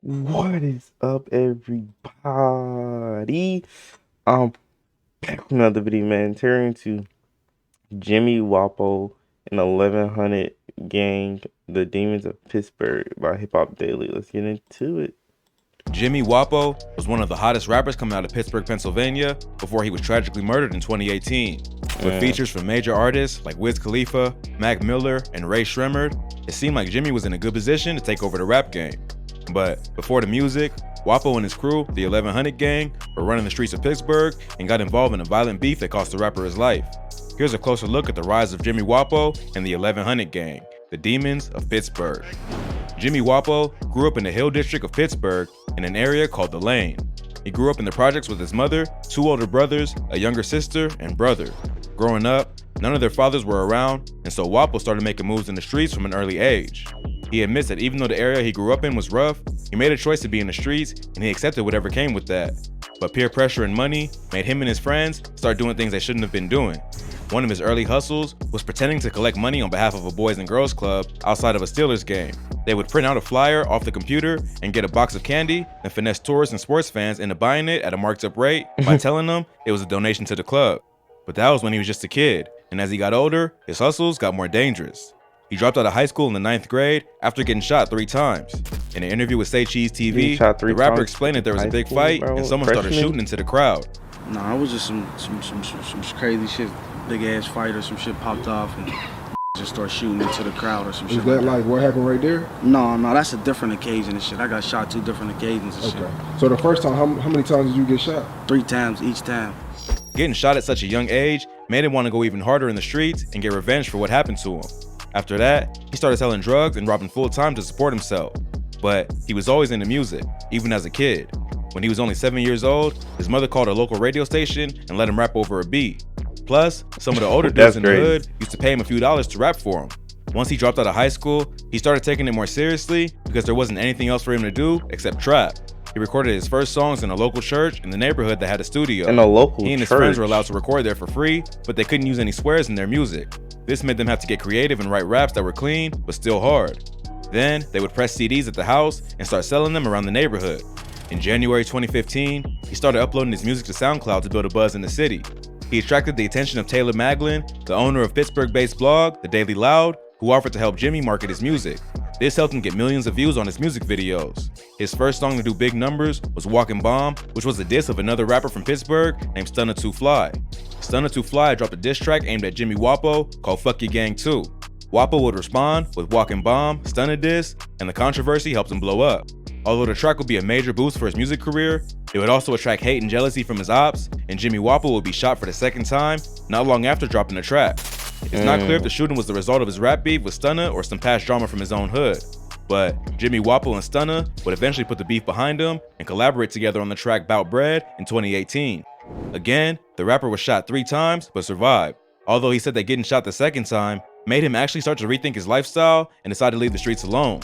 What is up, everybody? I'm back with another video, man. Tearing to Jimmy Wopo and 1100 Gang, The Demons of Pittsburgh by Hip Hop Daily. Let's get into it. Jimmy Wopo was one of the hottest rappers coming out of Pittsburgh, Pennsylvania before he was tragically murdered in 2018. With features from major artists like Wiz Khalifa, Mac Miller, and Ray Shremmerd, it seemed like Jimmy was in a good position to take over the rap game. But before the music, Wopo and his crew, the 1100 Gang, were running the streets of Pittsburgh and got involved in a violent beef that cost the rapper his life. Here's a closer look at the rise of Jimmy Wopo and the 1100 Gang, the Demons of Pittsburgh. Jimmy Wopo grew up in the Hill District of Pittsburgh in an area called The Lane. He grew up in the projects with his mother, two older brothers, a younger sister, and brother. Growing up, none of their fathers were around, and so Wopo started making moves in the streets from an early age. He admits that even though the area he grew up in was rough, he made a choice to be in the streets, and he accepted whatever came with that. But peer pressure and money made him and his friends start doing things they shouldn't have been doing. One of his early hustles was pretending to collect money on behalf of a Boys and Girls Club outside of a Steelers game. They would print out a flyer off the computer and get a box of candy and finesse tourists and sports fans into buying it at a marked up rate by telling them it was a donation to the club. But that was when he was just a kid, and as he got older, his hustles got more dangerous. He dropped out of high school in the 9th grade after getting shot 3 times. In an interview with Say Cheese TV, the rapper explained that there was a big fight and someone started shooting into the crowd. Nah, it was just some crazy shit, big ass fight or some shit popped off and just start shooting into the crowd or some shit. Is that like what happened right there? No, that's a different occasion and shit. I got shot 2 different occasions and shit. So the first time, how many times did you get shot? 3 times each time. Getting shot at such a young age made him want to go even harder in the streets and get revenge for what happened to him. After that, he started selling drugs and robbing full-time to support himself. But he was always into music, even as a kid. When he was only 7 years old, his mother called a local radio station and let him rap over a beat. Plus, some of the older dudes in the hood used to pay him a few dollars to rap for him. Once he dropped out of high school, he started taking it more seriously because there wasn't anything else for him to do except trap. He recorded his first songs in a local church in the neighborhood that had a studio. He and his friends were allowed to record there for free, but they couldn't use any swears in their music. This made them have to get creative and write raps that were clean, but still hard. Then, they would press CDs at the house and start selling them around the neighborhood. In January 2015, he started uploading his music to SoundCloud to build a buzz in the city. He attracted the attention of Taylor Maglin, the owner of Pittsburgh-based blog, The Daily Loud, who offered to help Jimmy market his music. This helped him get millions of views on his music videos. His first song to do big numbers was Walkin' Bomb, which was a diss of another rapper from Pittsburgh named Stunna 2 Fly. Stunna 2 Fly dropped a diss track aimed at Jimmy Wopo called Fuck Your Gang 2. Wopo would respond with Walkin' Bomb, Stunna diss, and the controversy helped him blow up. Although the track would be a major boost for his music career, it would also attract hate and jealousy from his ops, and Jimmy Wopo would be shot for the second time not long after dropping the track. It's not clear if the shooting was the result of his rap beef with Stunna or some past drama from his own hood. But Jimmy Wopo and Stunna would eventually put the beef behind him and collaborate together on the track Bout Bread in 2018. Again, the rapper was shot 3 times but survived, although he said that getting shot the second time made him actually start to rethink his lifestyle and decide to leave the streets alone.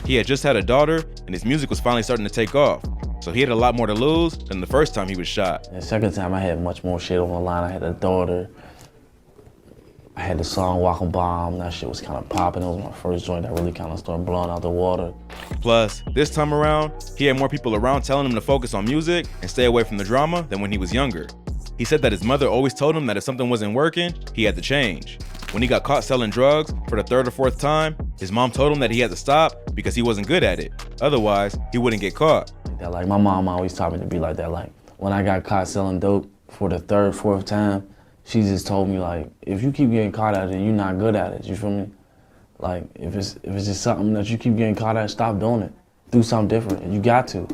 He had just had a daughter and his music was finally starting to take off, so he had a lot more to lose than the first time he was shot. The second time I had much more shit on the line. I had a daughter. I had the song Walkin' Bomb. That shit was kind of popping. It was my first joint that really kind of started blowing out the water. Plus, this time around, he had more people around telling him to focus on music and stay away from the drama than when he was younger. He said that his mother always told him that if something wasn't working, he had to change. When he got caught selling drugs for the 3rd or 4th time, his mom told him that he had to stop because he wasn't good at it. Otherwise, he wouldn't get caught. Like my mom always taught me to be like that. Like when I got caught selling dope for the 3rd, 4th time, she just told me like, if you keep getting caught at it, you're not good at it. You feel me? Like if it's just something that you keep getting caught at, stop doing it. Do something different. You got to.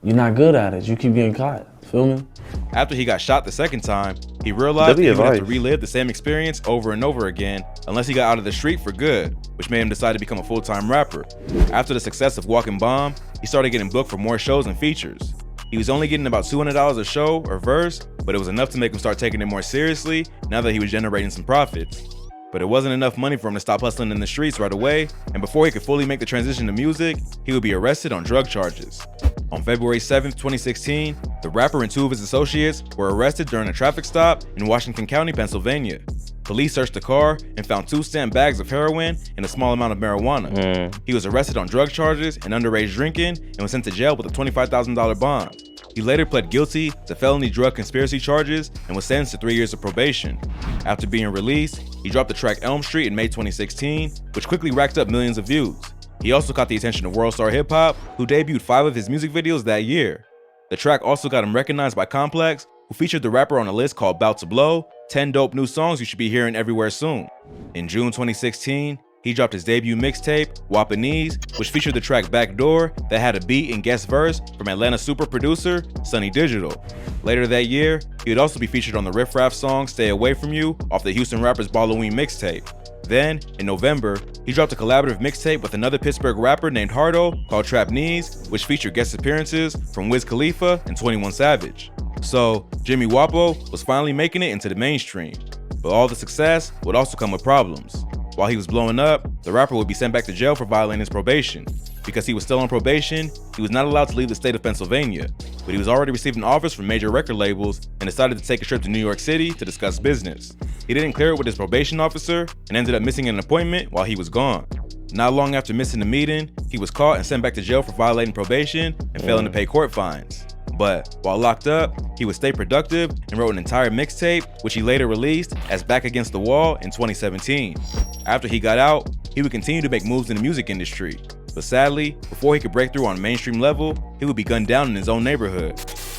You're not good at it. You keep getting caught. Feel me? After he got shot the second time, he realized that he would have to relive the same experience over and over again unless he got out of the street for good, which made him decide to become a full-time rapper. After the success of Walkin' Bomb, he started getting booked for more shows and features. He was only getting about $200 a show or verse, but it was enough to make him start taking it more seriously now that he was generating some profits. But it wasn't enough money for him to stop hustling in the streets right away, and before he could fully make the transition to music, he would be arrested on drug charges. On February 7th, 2016, the rapper and 2 of his associates were arrested during a traffic stop in Washington County, Pennsylvania. Police searched the car and found 2 stamp bags of heroin and a small amount of marijuana. He was arrested on drug charges and underage drinking and was sent to jail with a $25,000 bond. He later pled guilty to felony drug conspiracy charges and was sentenced to 3 years of probation. After being released, he dropped the track Elm Street in May 2016, which quickly racked up millions of views. He also caught the attention of World Star Hip Hop, who debuted 5 of his music videos that year. The track also got him recognized by Complex, who featured the rapper on a list called Bout to Blow, 10 dope new songs you should be hearing everywhere soon. In June 2016, he dropped his debut mixtape, Wopo, which featured the track Backdoor that had a beat and guest verse from Atlanta super producer Sonny Digital. Later that year, he would also be featured on the Riff Raff song Stay Away From You off the Houston Rappers Balloween mixtape. Then, in November, he dropped a collaborative mixtape with another Pittsburgh rapper named Hardo called Trap Knees, which featured guest appearances from Wiz Khalifa and 21 Savage. So, Jimmy Wopo was finally making it into the mainstream. But all the success would also come with problems. While he was blowing up, the rapper would be sent back to jail for violating his probation. Because he was still on probation, he was not allowed to leave the state of Pennsylvania, but he was already receiving offers from major record labels and decided to take a trip to New York City to discuss business. He didn't clear it with his probation officer and ended up missing an appointment while he was gone. Not long after missing the meeting, he was caught and sent back to jail for violating probation and failing to pay court fines. But while locked up, he would stay productive and wrote an entire mixtape, which he later released as Back Against the Wall in 2017. After he got out, he would continue to make moves in the music industry. But sadly, before he could break through on a mainstream level, he would be gunned down in his own neighborhood.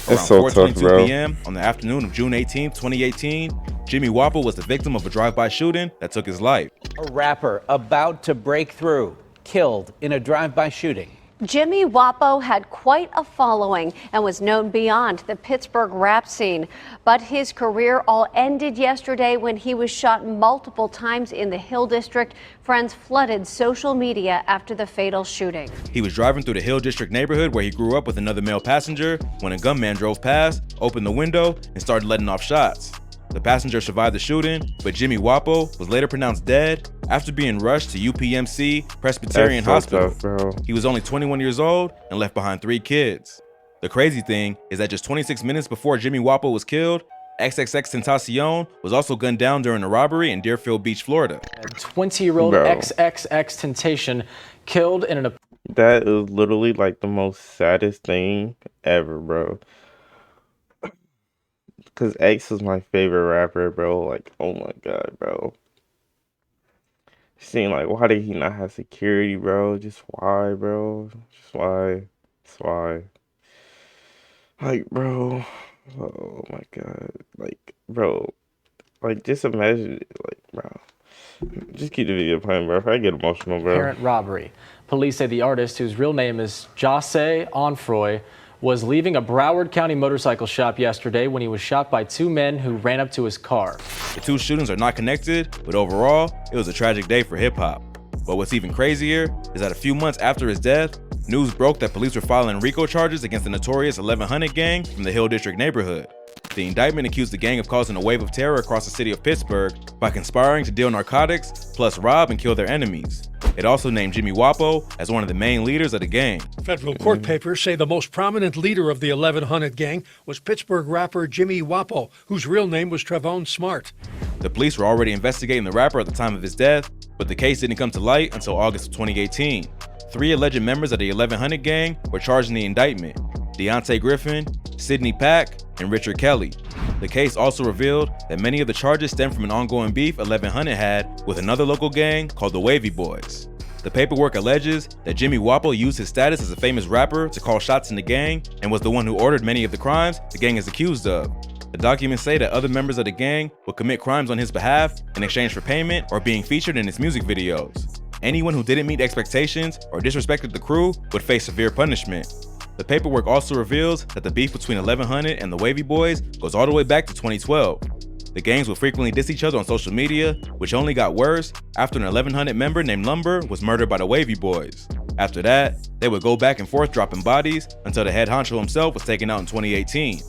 Around 4:22 p.m. on the afternoon of June 18, 2018, Jimmy Wopo was the victim of a drive-by shooting that took his life. A rapper about to break through, killed in a drive-by shooting. Jimmy Wopo had quite a following and was known beyond the Pittsburgh rap scene. But his career all ended yesterday when he was shot multiple times in the Hill District. Friends flooded social media after the fatal shooting. He was driving through the Hill District neighborhood where he grew up with another male passenger when a gunman drove past, opened the window, and started letting off shots. The passenger survived the shooting, but Jimmy Wopo was later pronounced dead after being rushed to UPMC Presbyterian Hospital. He was only 21 years old and left behind 3 kids. The crazy thing is that just 26 minutes before Jimmy Wopo was killed, XXXTentacion was also gunned down during a robbery in Deerfield Beach, Florida. 20-year-old XXXTentacion killed in an... That is literally like the most saddest thing ever, bro. Because X is my favorite rapper, bro. Like, oh my god, bro. Seeing like, why did he not have security, bro? Just why, bro? Just why? Just why? Like, bro. Oh my god. Like, bro. Like, just imagine it. Like, bro. Just keep the video playing, bro. If I get emotional, bro. Parent robbery. Police say the artist, whose real name is Jose Onfroy, was leaving a Broward County motorcycle shop yesterday when he was shot by 2 men who ran up to his car. The 2 shootings are not connected, but overall, it was a tragic day for hip-hop. But what's even crazier is that a few months after his death, news broke that police were filing RICO charges against the notorious 11 Hunnit gang from the Hill District neighborhood. The indictment accused the gang of causing a wave of terror across the city of Pittsburgh by conspiring to deal narcotics, plus rob and kill their enemies. It also named Jimmy Wopo as one of the main leaders of the gang. Federal court papers say the most prominent leader of the 11 Hunnit gang was Pittsburgh rapper Jimmy Wopo, whose real name was Trevone Smart. The police were already investigating the rapper at the time of his death, but the case didn't come to light until August of 2018. 3 alleged members of the 11 Hunnit gang were charged in the indictment: Deontay Griffin, Sidney Pack, and Richard Kelly. The case also revealed that many of the charges stem from an ongoing beef 11 Hunnit had with another local gang called the Wavy Boys. The paperwork alleges that Jimmy Wopo used his status as a famous rapper to call shots in the gang and was the one who ordered many of the crimes the gang is accused of. The documents say that other members of the gang would commit crimes on his behalf in exchange for payment or being featured in his music videos. Anyone who didn't meet expectations or disrespected the crew would face severe punishment. The paperwork also reveals that the beef between 11 Hunnit and the Wavy Boys goes all the way back to 2012. The gangs would frequently diss each other on social media, which only got worse after an 11 Hunnit member named Lumber was murdered by the Wavy Boys. After that, they would go back and forth dropping bodies until the head honcho himself was taken out in 2018.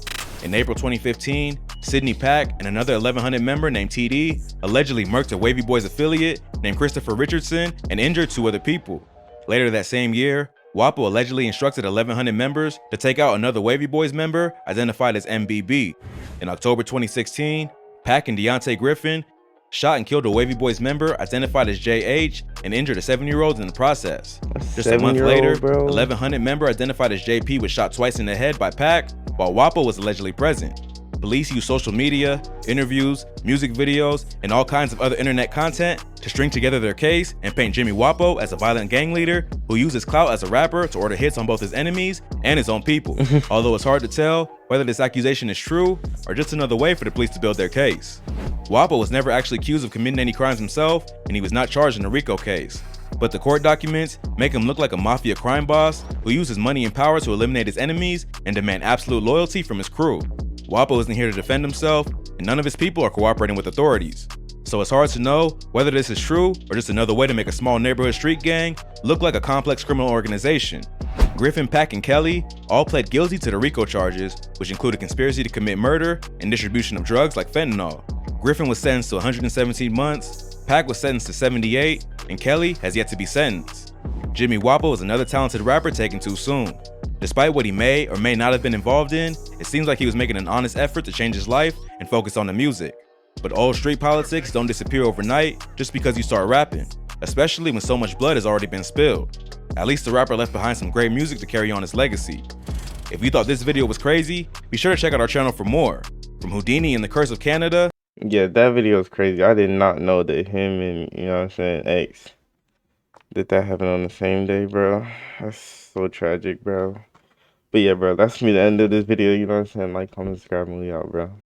In April 2015, Sidney Pack and another 11 Hunnit member named TD allegedly murked a Wavy Boys affiliate named Christopher Richardson and injured 2 other people. Later that same year, Wopo allegedly instructed 11 Hunnit members to take out another Wavy Boys member identified as MBB. In October 2016, Pack and Deontay Griffin shot and killed a Wavy Boys member identified as JH and injured a 7-year-old in the process. Just a month later, 11 Hunnit member identified as JP was shot twice in the head by Pac, while Wopo was allegedly present. Police used social media, interviews, music videos, and all kinds of other internet content to string together their case and paint Jimmy Wopo as a violent gang leader who used his clout as a rapper to order hits on both his enemies and his own people. Although it's hard to tell whether this accusation is true or just another way for the police to build their case. Wopo was never actually accused of committing any crimes himself, and he was not charged in the RICO case. But the court documents make him look like a mafia crime boss who uses money and power to eliminate his enemies and demand absolute loyalty from his crew. Wopo isn't here to defend himself, and none of his people are cooperating with authorities. So it's hard to know whether this is true or just another way to make a small neighborhood street gang look like a complex criminal organization. Griffin, Pac, and Kelly all pled guilty to the RICO charges, which included conspiracy to commit murder and distribution of drugs like fentanyl. Griffin was sentenced to 117 months, Pac was sentenced to 78, and Kelly has yet to be sentenced. Jimmy Wopo is another talented rapper taken too soon. Despite what he may or may not have been involved in, it seems like he was making an honest effort to change his life and focus on the music. But old street politics don't disappear overnight just because you start rapping, especially when so much blood has already been spilled. At least the rapper left behind some great music to carry on his legacy. If you thought this video was crazy, be sure to check out our channel for more. From Houdini and the Curse of Canada. Yeah, that video is crazy. I did not know that him and, you know what I'm saying, X, that happened on the same day, bro. That's so tragic, bro. But yeah, bro, that's me, the end of this video. You know what I'm saying? Like, comment, subscribe, and we out, bro.